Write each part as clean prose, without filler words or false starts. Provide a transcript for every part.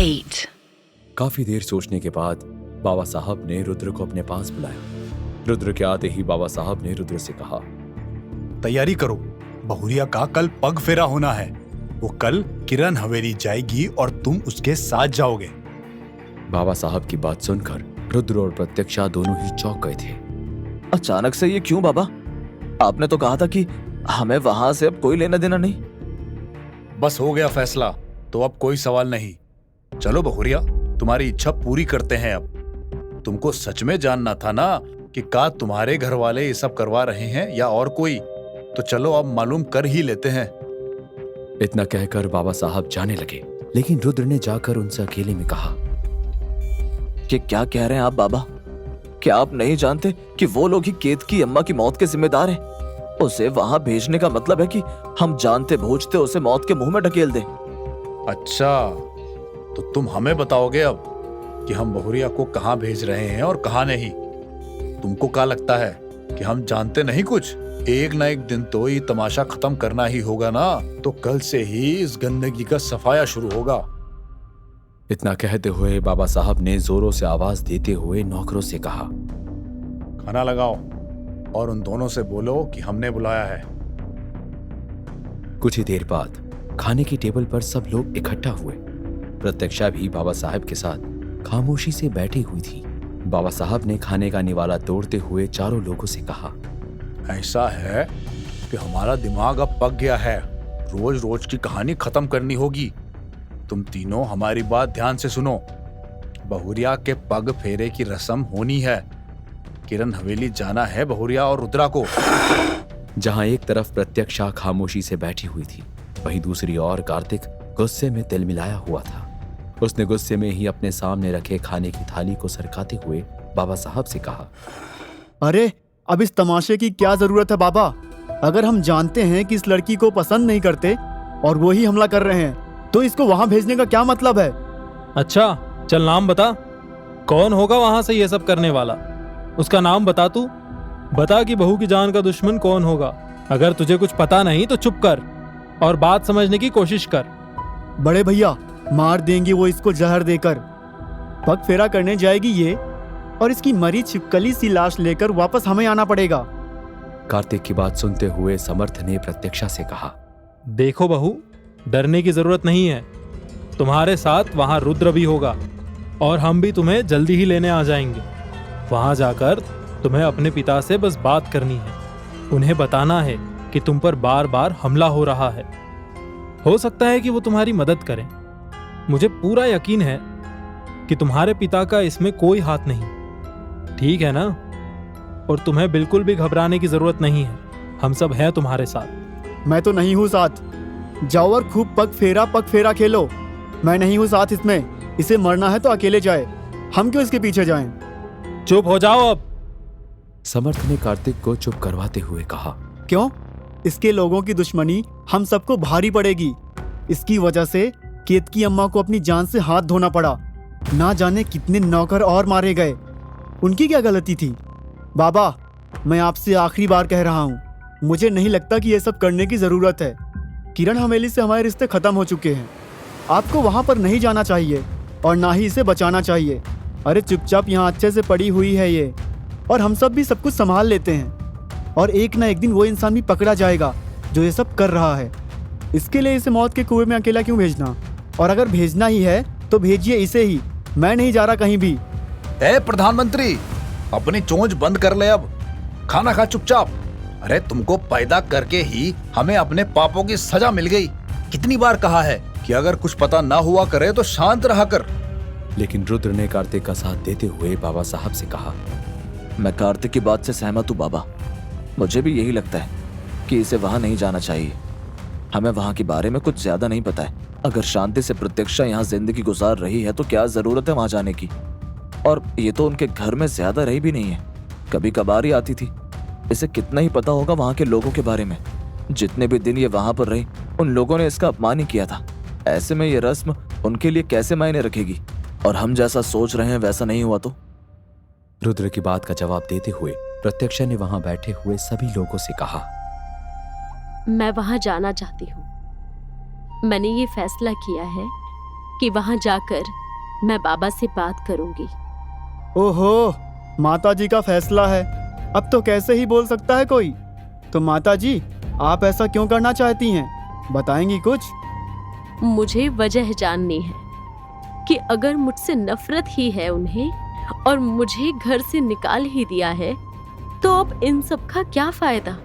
8. काफी देर सोचने के बाद बाबा साहब ने रुद्र को अपने पास बुलाया। रुद्र के आते ही बाबा साहब ने रुद्र से कहा, तैयारी करो, बहुरिया का कल पग फेरा होना है। वो कल किरण हवेली जाएगी और तुम उसके साथ जाओगे। बाबा साहब की बात सुनकर रुद्र और प्रत्यक्षा दोनों ही चौंक गए थे। अचानक से ये क्यों बाबा? आपने तो कहा था कि हमें वहां से अब कोई लेना देना नहीं। बस हो गया फैसला, तो अब कोई सवाल नहीं। चलो बहुरिया, तुम्हारी इच्छा पूरी करते हैं। अब तुमको सच में जानना था ना कि का तुम्हारे घर वाले ये सब करवा रहे हैं या और कोई, तो चलो अब मालूम कर ही लेते हैं। इतना कहकर बाबा साहब जाने लगे, लेकिन रुद्र ने जाकर उनसे अकेले में कहा, कि क्या कह रहे हैं आप बाबा? क्या आप नहीं जानते कि वो लोग ही केतकी अम्मा की मौत के जिम्मेदार हैं? उसे वहां भेजने का मतलब है कि हम जानते बूझते उसे मौत के मुंह में ढकेल दें। अच्छा, तो तुम हमें बताओगे अब कि हम बहुरिया को कहां भेज रहे हैं और कहां नहीं? तुमको क्या लगता है कि हम जानते नहीं कुछ? एक ना एक दिन तो ये तमाशा खत्म करना ही होगा ना, तो कल से ही इस गंदगी का सफाया शुरू होगा। इतना कहते हुए बाबा साहब ने जोरों से आवाज देते हुए नौकरों से कहा, खाना लगाओ और उन दोनों से बोलो कि हमने बुलाया है। कुछ ही देर बाद खाने की टेबल पर सब लोग इकट्ठा हुए। प्रत्यक्षा भी बाबा साहब के साथ खामोशी से बैठी हुई थी। बाबा साहब ने खाने का निवाला तोड़ते हुए चारों लोगों से कहा, ऐसा है कि हमारा दिमाग अब पक गया है। रोज रोज की कहानी खत्म करनी होगी। तुम तीनों हमारी बात ध्यान से सुनो। बहुरिया के पग फेरे की रस्म होनी है। किरण हवेली जाना है बहुरिया और रुद्रा को। जहां एक तरफ प्रत्यक्षा खामोशी से बैठी हुई थी, वहीं दूसरी ओर कार्तिक गुस्से में तिलमिलाया हुआ था। उसने गुस्से में ही अपने सामने रखे खाने की थाली को सरकाते हुए बाबा साहब से कहा, अरे अब इस तमाशे की क्या जरूरत है बाबा? अगर हम जानते हैं कि इस लड़की को पसंद नहीं करते और वो ही हमला कर रहे हैं, तो इसको वहां भेजने का क्या मतलब है? अच्छा चल, नाम बता, कौन होगा वहां से ये सब करने वाला? उसका नाम बता। तू बता कि बहू की जान का दुश्मन कौन होगा। अगर तुझे कुछ पता नहीं तो चुप कर और बात समझने की कोशिश कर। बड़े भैया, मार देंगे वो इसको जहर देकर। पग फेरा करने जाएगी ये, और इसकी मरी छिपकली सी लाश लेकर वापस हमें आना पड़ेगा। कार्तिक की बात सुनते हुए समर्थ ने प्रत्यक्षा से कहा, देखो बहू, डरने की जरूरत नहीं है। तुम्हारे साथ वहां रुद्र भी होगा और हम भी तुम्हें जल्दी ही लेने आ जाएंगे। वहां जाकर तुम्हें अपने पिता से बस बात करनी है। उन्हें बताना है कि तुम पर बार बार हमला हो रहा है। हो सकता है कि वो तुम्हारी मदद करें। मुझे पूरा यकीन है कि तुम्हारे पिता का इसमें कोई हाथ नहीं। ठीक है ना? और तुम्हें बिल्कुल भी घबराने की जरूरत नहीं है। हम सब हैं तुम्हारे साथ। मैं तो नहीं हूँ साथ। जाओ और खूब पग फेरा खेलो। मैं नहीं हूँ साथ इसमें। इसे मरना है तो अकेले जाए, हम क्यों इसके पीछे जाएं? चुप हो जाओ अब। समर्थ ने कार्तिक को चुप करवाते हुए कहा, क्यों? इसके लोगों की दुश्मनी हम सबको भारी पड़ेगी। इसकी वजह से केतकी अम्मा को अपनी जान से हाथ धोना पड़ा। ना जाने कितने नौकर और मारे गए। उनकी क्या गलती थी? बाबा, मैं आपसे आखिरी बार कह रहा हूँ, मुझे नहीं लगता कि ये सब करने की जरूरत है। किरण हवेली से हमारे रिश्ते खत्म हो चुके हैं। आपको वहां पर नहीं जाना चाहिए और ना ही इसे बचाना चाहिए। अरे चुपचाप यहाँ अच्छे से पड़ी हुई है ये, और हम सब भी सब कुछ संभाल लेते हैं। और एक ना एक दिन वो इंसान भी पकड़ा जाएगा जो ये सब कर रहा है। इसके लिए इसे मौत के कुएं में अकेला क्यों भेजना? और अगर भेजना ही है तो भेजिए इसे ही। मैं नहीं जा रहा कहीं भी। ए प्रधानमंत्री, अपनी चोंच बंद कर ले अब। खाना खा चुपचाप। अरे तुमको पैदा करके ही हमें अपने पापों की सजा मिल गई। कितनी बार कहा है कि अगर कुछ पता ना हुआ करे तो शांत रहा कर। लेकिन रुद्र ने कार्तिक का साथ देते हुए बाबा साहब से कहा, मैं कार्तिक की बात से सहमत हूँ बाबा। मुझे भी यही लगता है कि इसे वहां नहीं जाना चाहिए। हमें वहां के बारे में कुछ ज्यादा नहीं पता है। अगर शांति से प्रत्यक्षा यहाँ जिंदगी गुजार रही है तो क्या जरूरत है वहां जाने की? और ये तो उनके घर में ज्यादा रही भी नहीं है, कभी कभार ही आती थी। इसे कितना ही पता होगा वहां के लोगों के बारे में। जितने भी दिन ये वहां पर रही, उन लोगों ने इसका अपमान ही किया था। ऐसे में ये रस्म उनके लिए कैसे मायने रखेगी? और हम जैसा सोच रहे हैं वैसा नहीं हुआ तो? रुद्र की बात का जवाब देते हुए प्रत्यक्षा ने वहां बैठे हुए सभी लोगों से कहा, मैं वहां जाना चाहती हूँ। मैंने ये फैसला किया है कि वहां जाकर मैं बाबा से बात करूंगी। ओहो, माता जी का फैसला है, अब तो कैसे ही बोल सकता है कोई। तो माता जी, आप ऐसा क्यों करना चाहती हैं, बताएंगी कुछ? मुझे वजह जाननी है कि अगर मुझसे नफरत ही है उन्हें और मुझे घर से निकाल ही दिया है, तो अब इन सब का क्या फायदा?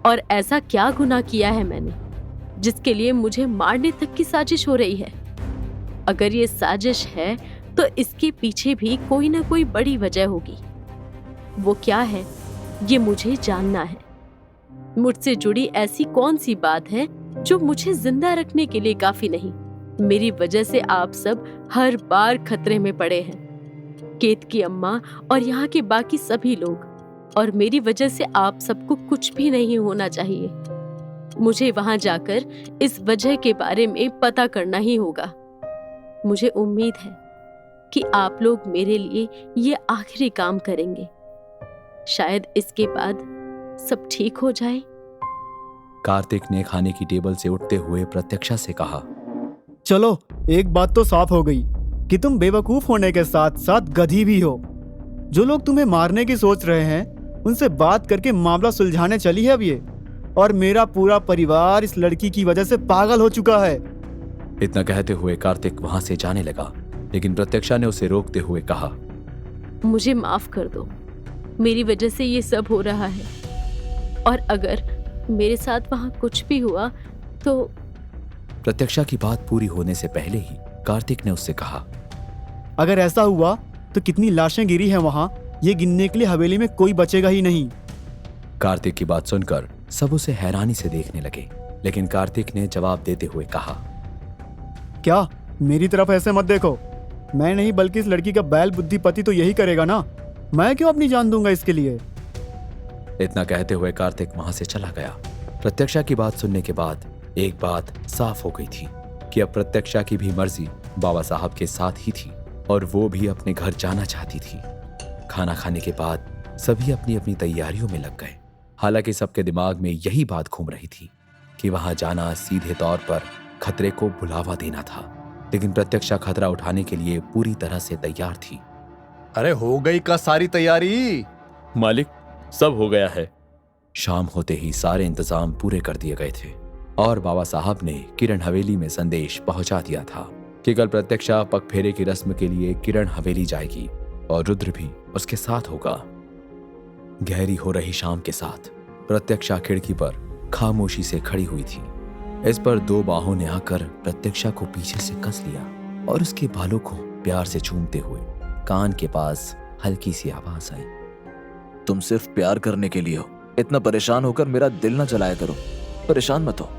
और ऐसा क्या गुनाह किया है मैंने जिसके लिए मुझे मारने तक की साजिश हो रही है? अगर ये साजिश है तो इसके पीछे भी कोई ना कोई बड़ी वजह होगी। वो क्या है, ये मुझे जानना है। मुझसे जुड़ी ऐसी कौन सी बात है जो मुझे जिंदा रखने के लिए काफी नहीं? मेरी वजह से आप सब हर बार खतरे में पड़े हैं, केत की अम्मा और यहाँ के बाकी सभी लोग, और मेरी वजह से आप सबको कुछ भी नहीं होना चाहिए। मुझे वहां जाकर इस वजह के बारे में पता करना ही होगा। मुझे उम्मीद है कि आप लोग मेरे लिए ये आखिरी काम करेंगे। शायद इसके बाद सब ठीक हो जाए। कार्तिक ने खाने की टेबल से उठते हुए प्रत्यक्षा से कहा, चलो, एक बात तो साफ हो गई कि तुम बेवकूफ होने के साथ साथ गधी भी हो। जो लोग तुम्हें मारने की सोच रहे हैं, उनसे बात करके मामला सुलझाने चली है अब ये, और मेरा पूरा परिवार इस लड़की की वजह से पागल हो चुका है। इतना कहते हुए कार्तिक वहां से जाने लगा, लेकिन प्रत्यक्षा ने उसे रोकते हुए कहा, मुझे माफ कर दो, मेरी वजह से ये सब हो रहा है, और अगर मेरे साथ वहां कुछ भी हुआ तो। प्रत्यक्षा की बात पूरी होने से पहले ही कार्तिक ने उससे कहा, अगर ऐसा हुआ तो कितनी लाशें गिरी हैं वहां, ये गिनने के लिए हवेली में कोई बचेगा ही नहीं। कार्तिक की बात सुनकर सब उसे हैरानी से देखने लगे, लेकिन कार्तिक ने जवाब देते हुए कहा, क्या, मेरी तरफ ऐसे मत देखो। मैं नहीं बल्कि इस लड़की का बैल बुद्धिपति तो यही करेगा ना। मैं क्यों अपनी जान दूंगा इसके लिए? इतना कहते हुए कार्तिक वहां से चला गया। प्रत्यक्षा की बात सुनने के बाद एक बात साफ हो गई थी कि अब प्रत्यक्षा की भी मर्जी बाबा साहब के साथ ही थी, और वो भी अपने घर जाना चाहती थी। खाना खाने के बाद सभी अपनी अपनी तैयारियों में लग गए। हालांकि सबके दिमाग में यही बात घूम रही थी कि वहां जाना सीधे तौर पर खतरे को बुलावा देना था, लेकिन प्रत्यक्षा खतरा उठाने के लिए पूरी तरह से तैयार थी। अरे हो गई का सारी तैयारी? मालिक, सब हो गया है। शाम होते ही सारे इंतजाम पूरे कर दिए गए थे, और बाबा साहब ने किरण हवेली में संदेश पहुंचा दिया था कि कल प्रत्यक्षा पगफेरे की रस्म के लिए किरण हवेली जाएगी, और रुद्र भी उसके साथ होगा। गहरी हो रही शाम के साथ प्रत्यक्षा खिड़की पर खामोशी से खड़ी हुई थी। इस पर दो बाहों ने आकर प्रत्यक्षा को पीछे से कस लिया और उसके बालों को प्यार से चूमते हुए कान के पास हल्की सी आवाज आई, तुम सिर्फ प्यार करने के लिए हो, इतना परेशान होकर मेरा दिल ना जलाया करो। परेशान मत हो,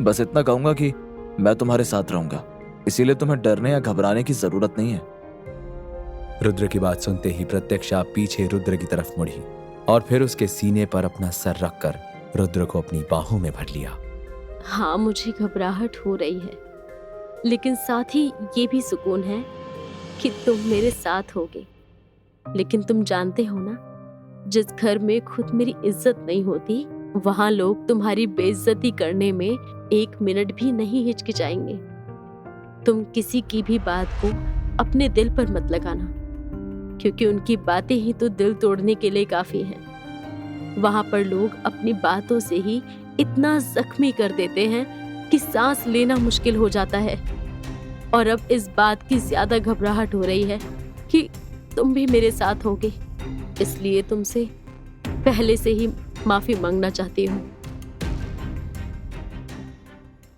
बस इतना कहूंगा कि मैं तुम्हारे साथ रहूंगा, इसीलिए तुम्हें डरने या घबराने की जरूरत नहीं है। रुद्र की बात सुनते ही प्रत्यक्षा पीछे रुद्र की तरफ मुड़ी और फिर उसके सीने पर अपना सर रखकर रुद्र को अपनी बाहों में भर लिया। हाँ, मुझे घबराहट हो रही है, लेकिन साथ ही ये भी सुकून है कि तुम मेरे साथ होगे। लेकिन तुम जानते हो ना, जिस घर में खुद मेरी इज्जत नहीं होती, वहां लोग तुम्हारी बेइज्जती करने में एक मिनट भी नहीं हिचकिचाएंगे। तुम किसी की भी बात को अपने दिल पर मत लगाना, क्योंकि उनकी बातें ही तो दिल तोड़ने के लिए काफी हैं। वहां पर लोग अपनी बातों से ही इतना जख्मी कर देते हैं कि सांस लेना मुश्किल हो जाता है। और अब इस बात की ज्यादा घबराहट हो रही है कि तुम भी मेरे साथ होगे, इसलिए तुमसे पहले से ही माफी मांगना चाहती हूँ।